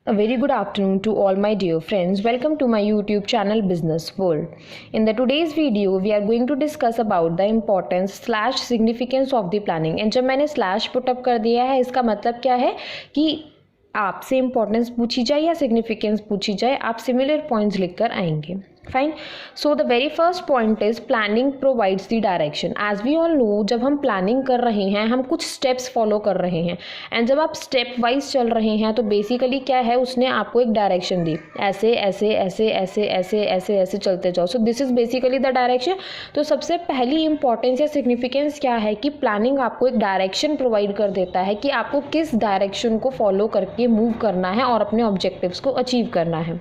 A very good afternoon to all my dear friends. Welcome to my YouTube channel Business World. In the today's video, we are going to discuss about the importance / significance of the planning. And जब मैंने slash put up कर दिया है, इसका मतलब क्या है कि आपसे इम्पोर्टेंस पूछी जाए या सिग्निफिकेंस पूछी जाए, आप सिमिलर पॉइंट्स लिखकर आएंगे. Fine. So the very first point is planning provides the direction. As we all know, जब हम प्लानिंग कर रहे हैं हम कुछ स्टेप्स फॉलो कर रहे हैं, एंड जब आप स्टेप वाइज चल रहे हैं तो बेसिकली क्या है, उसने आपको एक डायरेक्शन दी, ऐसे ऐसे ऐसे ऐसे ऐसे ऐसे ऐसे चलते जाओ. So this is basically the direction. तो सबसे पहली इंपॉर्टेंस या सिग्निफिकेंस क्या है कि प्लानिंग आपको एक डायरेक्शन प्रोवाइड कर देता है कि आपको किस डायरेक्शन को फॉलो करके मूव करना है और अपने ऑब्जेक्टिव्स को अचीव करना है.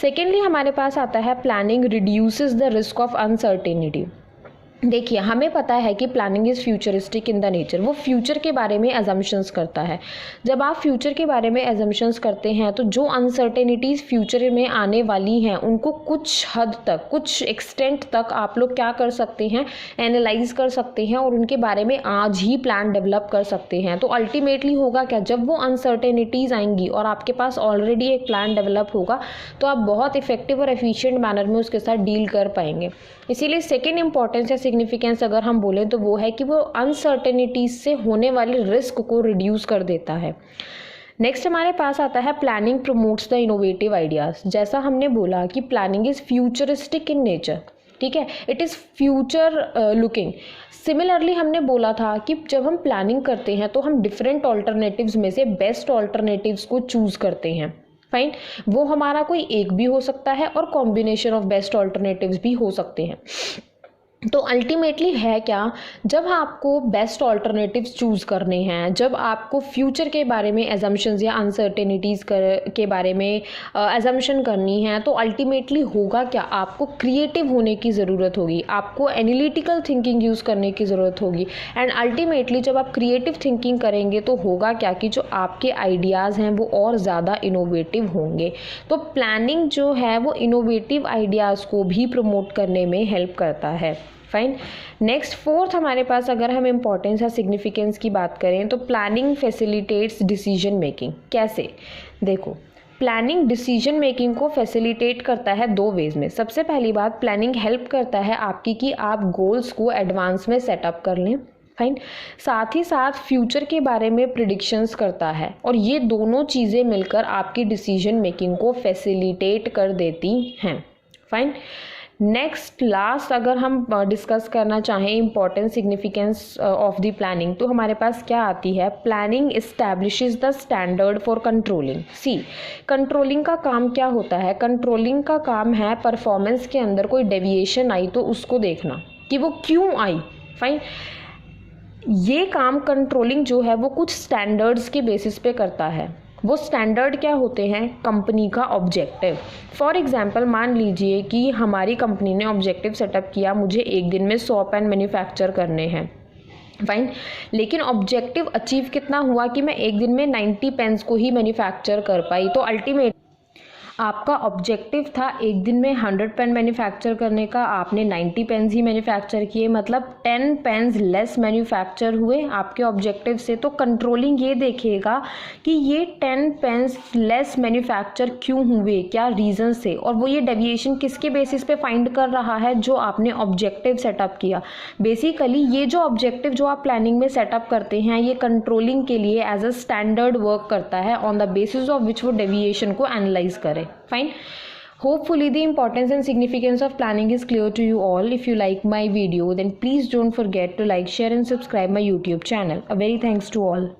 सेकेंडली हमारे पास आता है planning reduces the risk of uncertainty. देखिए, हमें पता है कि planning is futuristic in the nature. वो फ्यूचर के बारे में एजम्पशंस करता है. जब आप फ्यूचर के बारे में एजम्पशंस करते हैं तो जो अनसर्टेनिटीज़ फ्यूचर में आने वाली हैं उनको कुछ हद तक, कुछ एक्सटेंट तक आप लोग क्या कर सकते हैं, एनालाइज कर सकते हैं और उनके बारे में आज ही प्लान डेवलप कर सकते हैं. तो अल्टीमेटली होगा क्या, जब वो अनसर्टेनिटीज़ आएंगी और आपके पास ऑलरेडी एक प्लान डेवलप होगा तो आप बहुत इफेक्टिव और एफिशिएंट मैनर में उसके साथ डील कर पाएंगे. इसीलिए सेकेंड इंपॉर्टेंस या सिग्निफिकेंस अगर हम बोलें तो वो है कि वो अनसर्टेनिटीज से होने वाले रिस्क को रिड्यूस कर देता है. नेक्स्ट हमारे पास आता है planning promotes the innovative ideas. जैसा हमने बोला कि planning is futuristic in nature, ठीक है, it is future looking. Similarly हमने बोला था कि जब हम प्लानिंग करते हैं तो हम डिफरेंट ऑल्टरनेटिव्स में से बेस्ट ऑल्टरनेटिव्स को चूज़ करते हैं. फाइन. वो हमारा कोई एक भी हो सकता है और कॉम्बिनेशन ऑफ बेस्ट ऑल्टरनेटिव्स भी हो सकते हैं. तो अल्टीमेटली है क्या, जब आपको बेस्ट ऑल्टरनेटिव्स चूज़ करने हैं, जब आपको फ्यूचर के बारे में एजम्पशंस या अनसर्टेनिटीज़ के बारे में एजम्पशन करनी है, तो अल्टीमेटली होगा क्या, आपको क्रिएटिव होने की ज़रूरत होगी, आपको एनालिटिकल थिंकिंग यूज़ करने की ज़रूरत होगी. एंड अल्टीमेटली जब आप क्रिएटिव थिंकिंग करेंगे तो होगा क्या कि जो आपके आइडियाज़ हैं वो और ज़्यादा इनोवेटिव होंगे. तो प्लानिंग जो है वो इनोवेटिव आइडियाज़ को भी प्रमोट करने में हेल्प करता है. फाइन. नेक्स्ट फोर्थ हमारे पास अगर हम इम्पोर्टेंस या सिग्निफिकेंस की बात करें तो प्लानिंग फैसिलिटेट्स डिसीजन मेकिंग. कैसे, देखो, प्लानिंग डिसीजन मेकिंग को फैसिलिटेट करता है दो वेज में. सबसे पहली बात, प्लानिंग हेल्प करता है आपकी कि आप गोल्स को एडवांस में सेटअप कर लें. फाइन. साथ ही साथ फ्यूचर के बारे में प्रिडिक्शंस करता है और ये दोनों चीज़ें मिलकर आपकी डिसीजन मेकिंग को फैसिलिटेट कर देती हैं. फाइन. नेक्स्ट लास्ट अगर हम डिस्कस करना चाहें important significance of the planning, तो हमारे पास क्या आती है, planning establishes the standard for controlling. See, controlling का काम क्या होता है, कंट्रोलिंग का काम है परफॉर्मेंस के अंदर कोई डेविएशन आई तो उसको देखना कि वो क्यों आई. फाइन. ये काम कंट्रोलिंग जो है वो कुछ स्टैंडर्ड्स के बेसिस पे करता है. वो स्टैंडर्ड क्या होते हैं, कंपनी का ऑब्जेक्टिव. फॉर एग्जांपल मान लीजिए कि हमारी कंपनी ने ऑब्जेक्टिव सेटअप किया, मुझे एक दिन में 100 पेन मैन्युफैक्चर करने हैं. फाइन. लेकिन ऑब्जेक्टिव अचीव कितना हुआ कि मैं एक दिन में 90 पेन्स को ही मैन्युफैक्चर कर पाई. तो अल्टीमेट आपका ऑब्जेक्टिव था एक दिन में 100 पेन मैन्युफैक्चर करने का, आपने 90 पेन्स ही मैन्युफैक्चर किए, मतलब 10 पेन्स लेस मैन्युफैक्चर हुए आपके ऑब्जेक्टिव से. तो कंट्रोलिंग ये देखेगा कि ये 10 पेन्स लेस मैन्युफैक्चर क्यों हुए, क्या रीज़न से, और वो ये डेविएशन किसके बेसिस पे फाइंड कर रहा है, जो आपने ऑब्जेक्टिव सेटअप किया. बेसिकली ये जो ऑब्जेक्टिव जो आप प्लानिंग में सेटअप करते हैं ये कंट्रोलिंग के लिए एज अ स्टैंडर्ड वर्क करता है on the basis of which वो डेविएशन को एनालाइज करे. Fine. Hopefully the importance and significance of planning is clear to you all. If you like my video, then please don't forget to like, share and subscribe my YouTube channel. A very thanks to all.